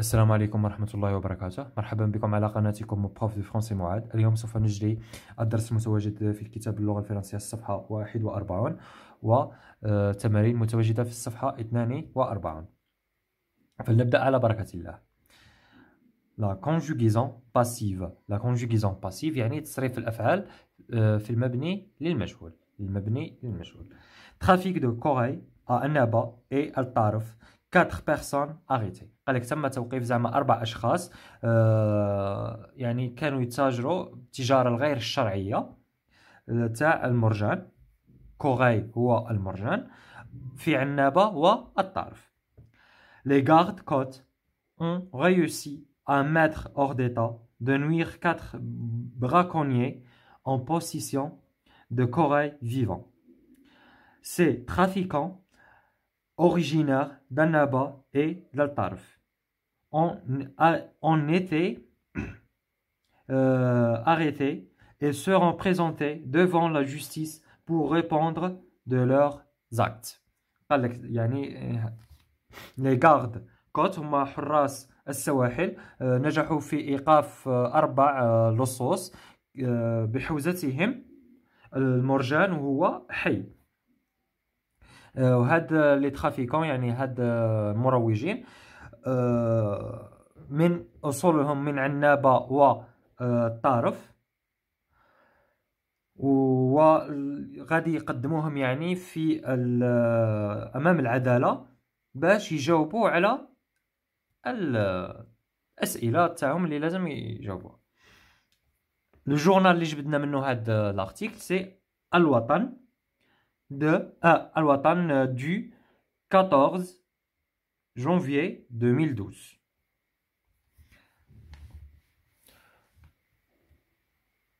السلام عليكم ورحمة الله وبركاته. مرحبا بكم على قناتكم بروف دو فرونسي معاد. اليوم سوف نجري الدرس المتواجد في الكتاب اللغة الفرنسية الصفحة 41 وتمارين متواجدة في الصفحة 42. فلنبدأ على بركة الله. La conjugaison passive. La conjugaison passive يعني تصريف الأفعال في المبني للمجهول. Trafic de Corée à Annaba et Al-Tarf. 4 personnes arrêtées. قال لك تم توقيف زعما 4 أشخاص يعني كانوا يتاجروا التجارة الغير الشرعية تاع المرجان. كوري هو المرجان في عنابة والطرف. Les gardes-côtes ont réussi à mettre hors d'état de nuire 4 braconniers en possession de corail vivant. Ces trafiquants originaires d'Annaba et d'Al-Tarf ont été arrêtés et seront présentés devant la justice pour répondre de leurs actes. يعني les gardes côte هما حراس السواحل نجحوا في إيقاف 4 لصوص بحوزتهم المرجان وهو حي. وهاد لي ترافيكون يعني هاد المروجين من أصولهم من عنابة والطارف وغادي يقدموهم يعني في أمام العدالة باش يجاوبوا على الأسئلة تاعهم اللي لازم يجاوبوها. الجورنال اللي جبدنا منه هاد لارتيكل سي الوطن الوطن du 14 janvier 2012.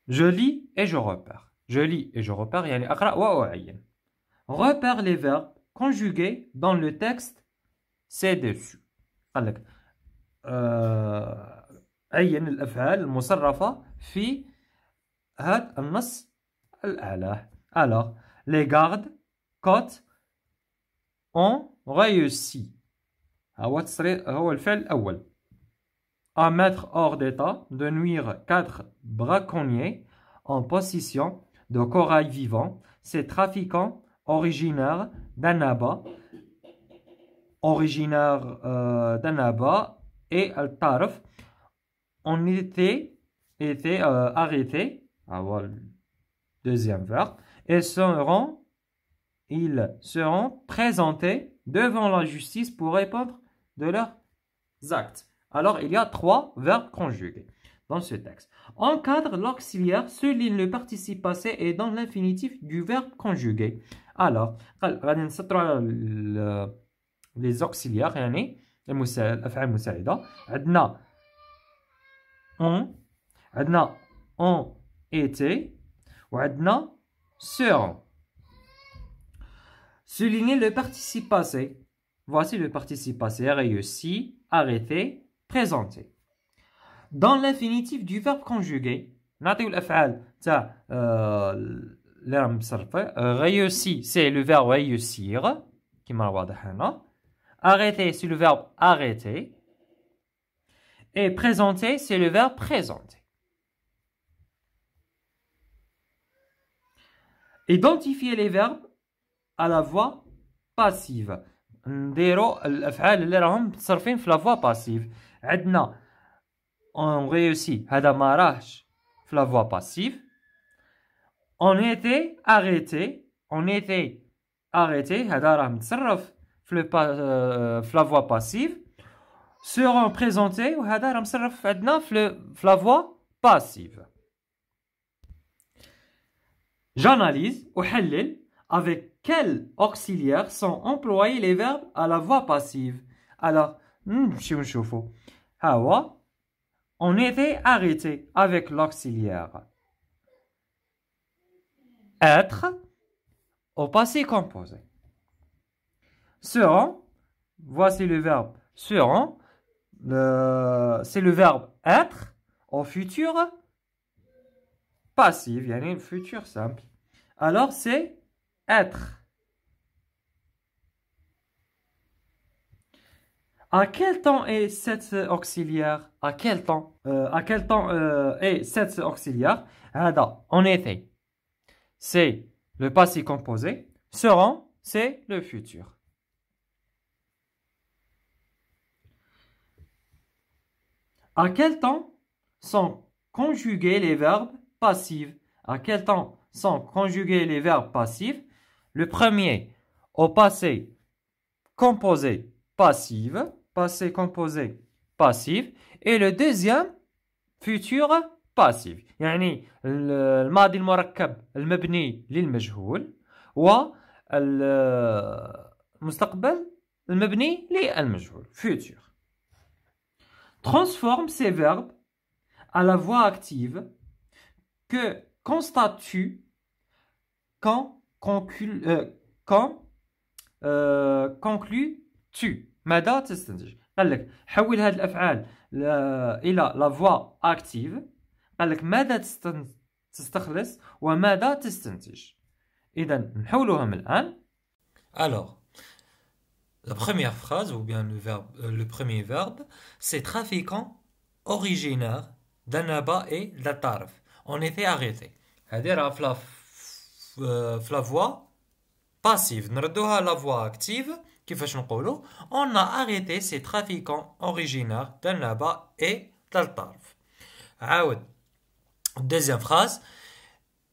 Je lis et je repère. Je lis et je repère يعني أقرأ وأعين. Repère les verbes conjugués dans le texte ci-dessus. قال لك عين الأفعال المصرفة في هذا النص الأعلى. Alors, les gardes-côtes ont réussi. هو الفعل الأول. À mettre hors d'état de nuire 4 braconniers en possession de corail vivant. Ces trafiquants originaires d'Annaba et Al-Tarf ont été arrêtés. Deuxième verbe. Ils seront présentés devant la justice pour répondre de leurs actes. Alors, il y a 3 verbes conjugués dans ce texte. Encadre l'auxiliaire, souligne le participe passé et dans l'infinitif du verbe conjugué. Alors, les auxiliaires يعني الأفعال المساعدة عندنا ont été وعندنا seront. Souligner le participe passé. Voici le participe passé. Réussi, arrêté, présenté. Dans l'infinitif du verbe conjugué, نعطيو الأفعال تاع اللي راهم مصرفة. Réussi c'est le verbe réussir كيما راه واضح هنا. Arrêter c'est le verbe arrêter. Et présenter c'est le verbe présenter. Identifier les verbes à la voix passive. نديرو الافعال اللي راهم متصرفين في لا فوا باسيف. عندنا on réussit هذا ما راهش في لا فوا باسيف. on était arrêté هذا راه متصرف في لا فوا باسيف. seront présentés وهذا راه مصرف عندنا في لا فوا باسيف. J'analyse ou حلل avec quels auxiliaires sont employés les verbes à la voix passive. Alors, نشوفوا. On était arrêté avec l'auxiliaire être au passé composé. Seront, voici le verbe seront. C'est le verbe être au futur passif, يعني le futur simple. Alors c'est être. À quel temps est cet auxiliaire? À quel temps? Est cet auxiliaire? En été, c'est le passé composé. Seront, c'est le futur. À quel temps sont conjugués les verbes passifs? À quel temps sont conjugués les verbes passifs? Le premier, au passé composé passif, passé composé passif, et le deuxième, futur passif. يعني الماضي المركب المبني للمجهول والمستقبل المبني للمجهول. Futur. Transforme ces verbes à la voix active. Que constates-tu quand conclus-tu؟ ماذا تستنتج؟ قال لك حول هذه الأفعال إلى la voix active. قال لك ماذا تستخلص وماذا تستنتج. إذا نحولهم الآن. Alors, la première phrase ou bien le premier verbe, c'est trafiquant originaire d'Annaba et d'Atarf. On était arrêté. هذه في la voix passive. نردوها la voix active. كيفاش نقولوا؟ On a arrêté ces trafiquants originaires d'Annaba et d'Atarf. عاود. Deuxième phrase.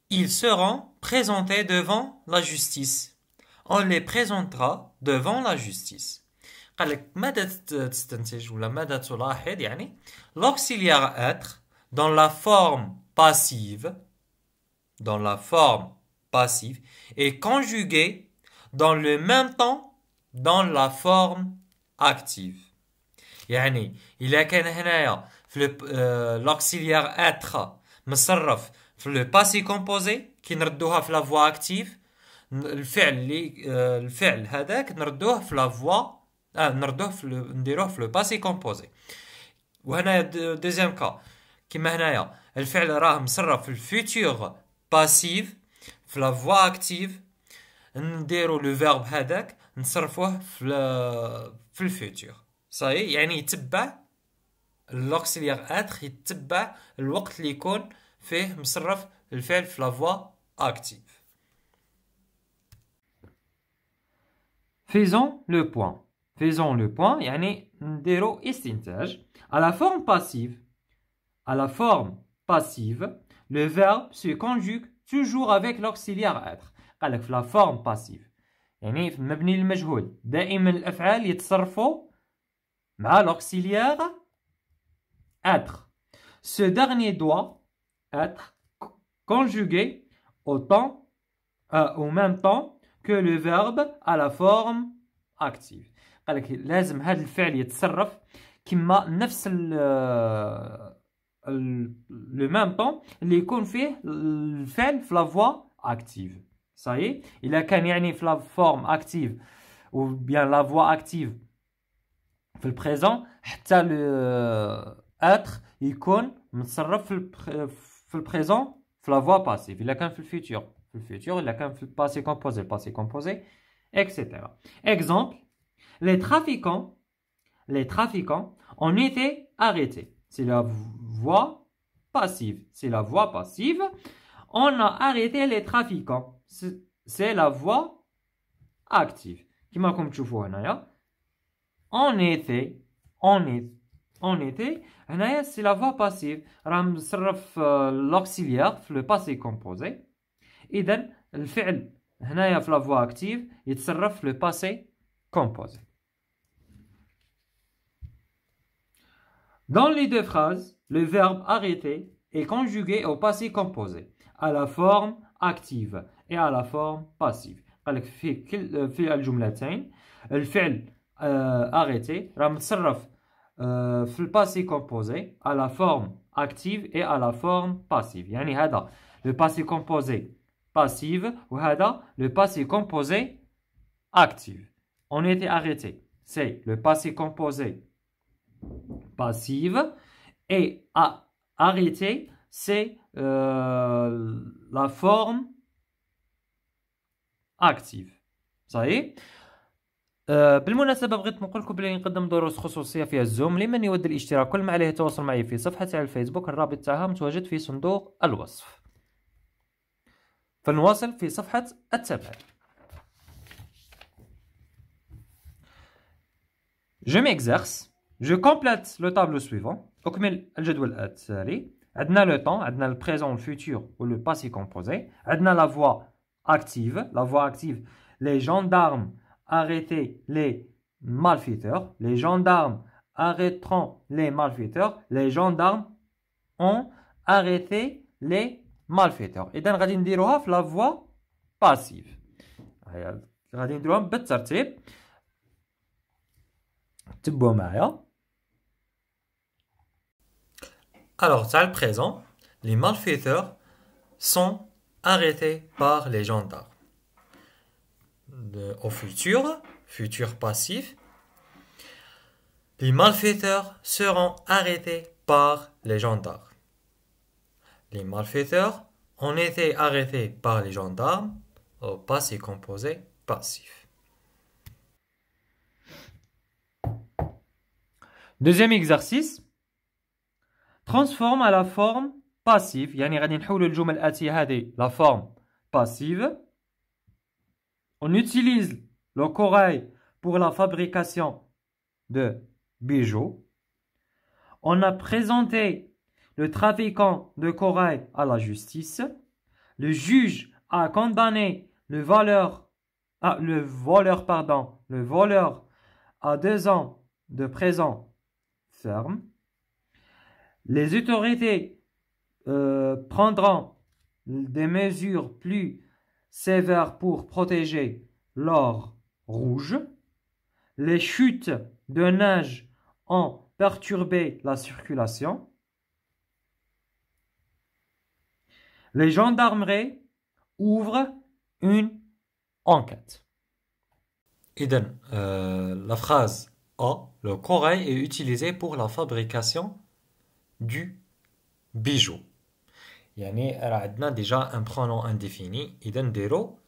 Ils seront présentés devant la justice. On les présentera devant la justice. قال لك ماذا تستنتج ولا ماذا تلاحظ يعني l'auxiliaire être dans la forme passive est conjugué dans le même temps dans la forme active. يعني إلا كان هنايا في l'auxiliaire être مصرف في le passé composé كي نردوها في la voix active. الفعل هذاك نردوه في لا فوا نديروه في لو باسي كومبوزي. وهنايا دوزيام كا كيما هنايا الفعل راه مصرف في الفيتور باسيف في لا فوا اكتيف نديرو لو فيرب هذاك نصرفوه في الفيتور. صاي يعني يتبع لوكسيليير اتر يتبع الوقت اللي يكون فيه مصرف الفعل في لا فوا اكتيف. Faisons le point. Faisons le point, يعني نديرو استنتاج. À la forme passive, le verbe se conjugue toujours avec l'auxiliaire être. قال لك في la forme passive يعني في المبني للمجهول دائما الأفعال يتصرفوا مع l'auxiliaire être. Ce dernier doit être conjugué au même temps que le verbe à la forme active. قال لك لازم هذا الفعل يتصرف كما نفس le même temps اللي يكون فيه الفعل في la voix active. صحيح إلا كان يعني في la forme active ou bien la voix active في البريزون حتى être يكون متصرف في البريزون في la voix passive. إلا كان في الفيتور il a quand même le passé composé, etc. Exemple, les trafiquants ont été arrêtés. C'est la voix passive. On a arrêté les trafiquants. C'est la voix active. كما راكم تشوفوا هنايا. On était. هنايا c'est la voix passive. راه مصرف l'auxiliaire في le passé composé. إذن الفعل هنايا في la voix active يتصرف في le passé composé. Dans les deux phrases, le verbe arrêter est conjugué au passé composé, à la forme active et à la forme passive. قال لك في الجملتين الفعل arrêter راه متصرف في le passé composé à la forme active et à la forme passive. يعني هذا le passé composé passive ou هذا le passé composé active. On était arrêté. C'est le passé composé passive et arrêté c'est la forme active. Ça y est. بالمناسبة بغيت نقول لكم بلي نقدم دروس خصوصية فيها الزوم لمن يود الاشتراك. كل ما عليه التواصل معي في صفحتي على الفيسبوك، الرابط تاعها متواجد في صندوق الوصف. فنواصل في صفحة التابع. Je m'exerce. Je complète le tableau suivant. أكمل الجدول التالي. عندنا le temps, عندنا le présent, le futur ou le passé composé. عندنا la voix active. La voix active. Les gendarmes arrêtent les malfaiteurs. Les gendarmes arrêteront les malfaiteurs. Les gendarmes ont arrêté les malfaiteurs. إذا غادي نديروها في la voix passive. غادي نديروها بالترتيب. تبوا معايا. Alors, dans le présent, les malfaiteurs sont arrêtés par les gendarmes. Au futur, futur passif, les malfaiteurs seront arrêtés par les gendarmes. Les malfaiteurs ont été arrêtés par les gendarmes au passé composé passif. Deuxième exercice. Transforme à la forme passive. يعني غادي نحولوا الجمل الآتية هذه la forme passive. On utilise le corail pour la fabrication de bijoux. On a présenté le trafiquant de corail à la justice. Le juge a condamné le voleur à 2 ans de prison ferme. Les autorités prendront des mesures plus sévères pour protéger l'or rouge. Les chutes de neige ont perturbé la circulation. Les gendarmeries ouvrent une enquête. إذن la phrase A, le corail est utilisé pour la fabrication du bijou. يعني راه عندنا déjà un pronom indéfini. إذا نديرو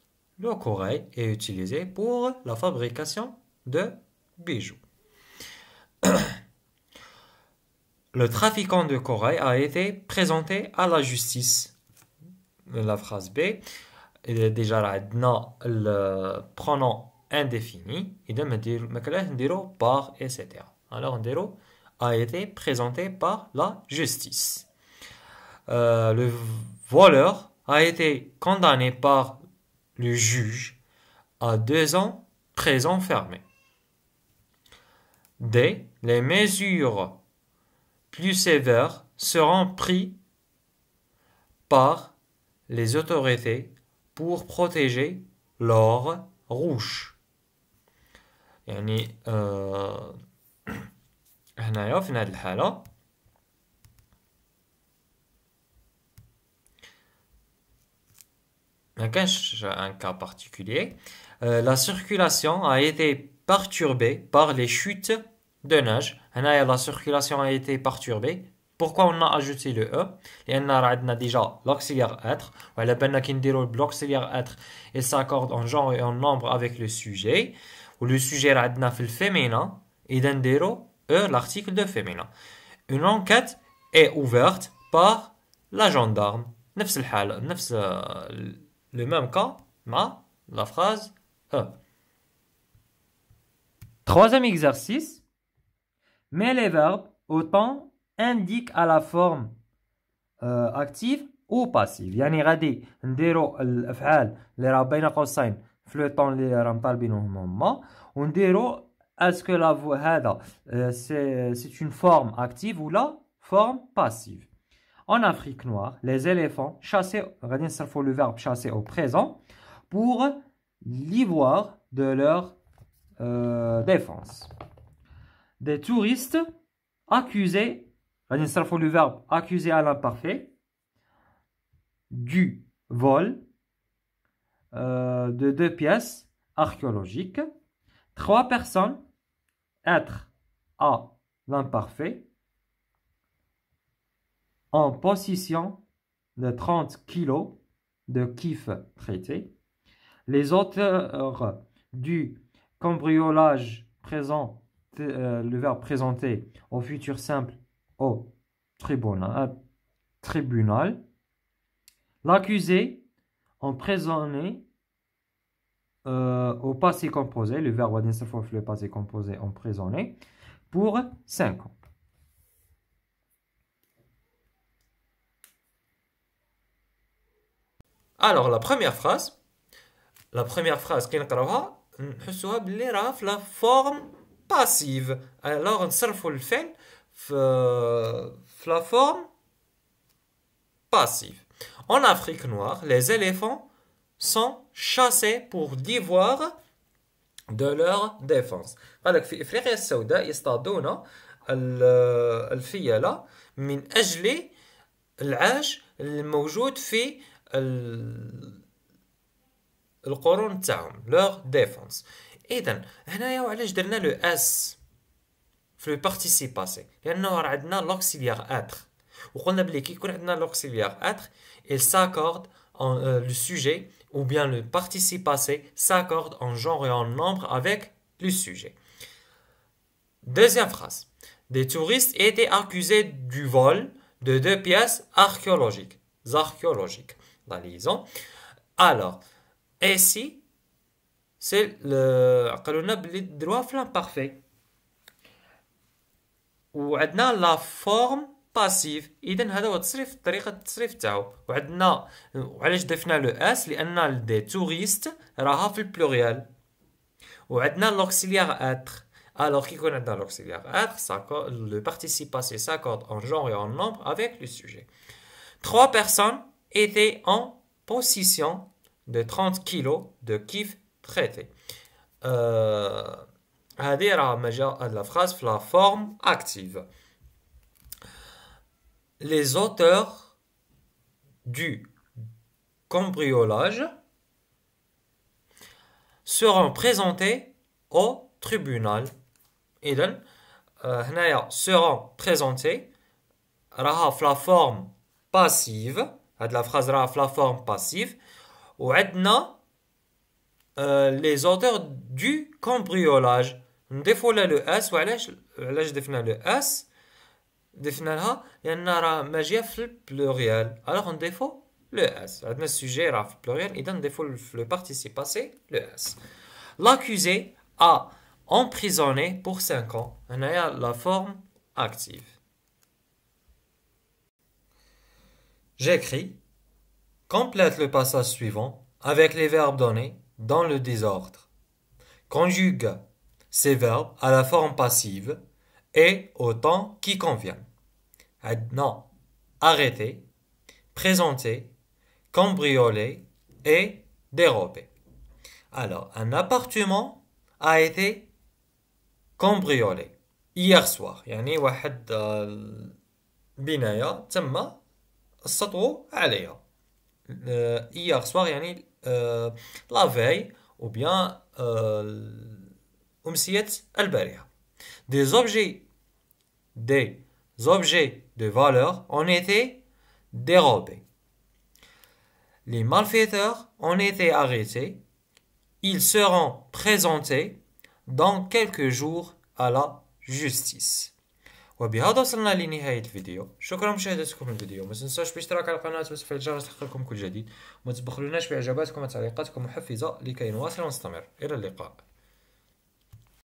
le corail est utilisé pour la fabrication de bijoux. Le trafiquant de corail a été présenté à la justice. La phrase B, déjà راه عندنا le pronom indéfini. إذا ما كلاش نديرو par etc. Alors نديرو a été présenté par la justice. Le voleur a été condamné par le juge à 2 ans prison fermée. D. Les mesures plus sévères seront prises par les autorités pour protéger l'or rouge. يعني هنايا في هذه الحالة ما كانش un cas particulier. La circulation a été perturbée par les chutes de neige. هنايا la circulation a été perturbée. Pourquoi on a ajouté le E? لأن راه عندنا déjà l'auxiliaire être. وعلى بالنا كي نديرو l'auxiliaire être il s'accorde en genre et en nombre avec le sujet. و le sujet راه عندنا في الفيمينا. إذا نديرو l'article de féminin. Une enquête est ouverte par la gendarme. نفس الحالة نفس le même cas مع la phrase E. Troisième exercice. Mets les verbes au temps indique à la forme active ou passive. يعني غادي نديرو الأفعال اللي راه بين قوسين في لو طون اللي راهم طالبينهم هما ونديرو est-ce que la voix c'est une forme active ou la forme passive. En Afrique noire, les éléphants chassaient, غادي نصرفوا le verbe chasser au présent pour l'ivoire de leur défense. Des touristes accusés, غادي نصرفوا le verbe accuser à l'imparfait du vol de 2 pièces archéologiques. 3 personnes, être à l'imparfait, en possession de 30 kilos de kiff traité. Les auteurs du cambriolage présent, le verbe présenter au futur simple au tribunal. L'accusé emprisonné au passé composé, le verbe le passé composé emprisonné, pour 5 ans. Alors, la première phrase, qui نقراوها نحسوها بلي راها في la forme passive. Alors, نصرفوا الفعل في la forme passive. En Afrique noire, les éléphants sont chassés pour l'ivoire de leur défense. قالك في إفريقيا السوداء يصطادون الفيلة من أجل العاج الموجود في القرون تاعهم leur défense. إذن هنايا وعلاش درنا لو اس في لو participe passé؟ لأنه راه عندنا l'auxiliaire être. وقلنا بلي كي يكون عندنا l'auxiliaire être, il s'accorde le sujet ou bien le participe passé s'accorde en genre et en nombre avec le sujet. Deuxième phrase. Des touristes étaient accusés du vol de 2 pièces archéologiques. La liaison. Alors, ici, c'est le droit l'imparfait. وعندنا la forme باسيف. اذا هذا هو التصريف، طريقه التصريف تاعو. وعندنا وعلاش ضفنا لو اس؟ لان دي توريست راها في البلوريال. وعندنا لوكسيليير اتر. alors كي يكون عندنا لوكسيليير اتر le participe passé s'accorde en genre et en nombre avec le sujet. 3 personnes étaient en possession de 30 kilos de kiff traité. هذه راه مجا la phrase في la forme active. Les auteurs du cambriolage seront présentés au tribunal. إذن هنايا seront présentés راها في la forme passive. هاد la phrase راها في la forme passive. وعندنا les auteurs du cambriolage نضيفوا لها لو اس. وعلاش ضفنا لو اس؟ ضفنا لها لان راه ماجيه في البلوريال. الوغ نضيفوا لو اس. عندنا السوجي راه في البلوريال، اذا نضيفوا في لو بارتيسيب باسي لو اس. l'accusé a emprisonné pour 5 ans. هنايا la forme active. J'écris. Complète le passage suivant avec les verbes donnés dans le désordre. Conjugue ces verbes à la forme passive et au temps qui convient. عندنا arrêter, présenter, cambrioler et dérober. Alors, un appartement a été cambriolé hier soir. يعني واحد بناية تم السطو عليها. hier soir يعني la veille ou bien أمسية البارحة. Des objets de valeur ont été dérobés. Les malfaiteurs ont été arrêtés. Ils seront présentés dans quelques jours à la justice. وبهذا وصلنا لنهاية الفيديو. شكرا لمشاهدتكم الفيديو. ما تنساوش بالاشتراك على القناة وتفعيل الجرس لتحقيقكم كل جديد. وما تبخلوناش باعجاباتكم وتعليقاتكم محفزة لكي نواصل ونستمر. إلى اللقاء.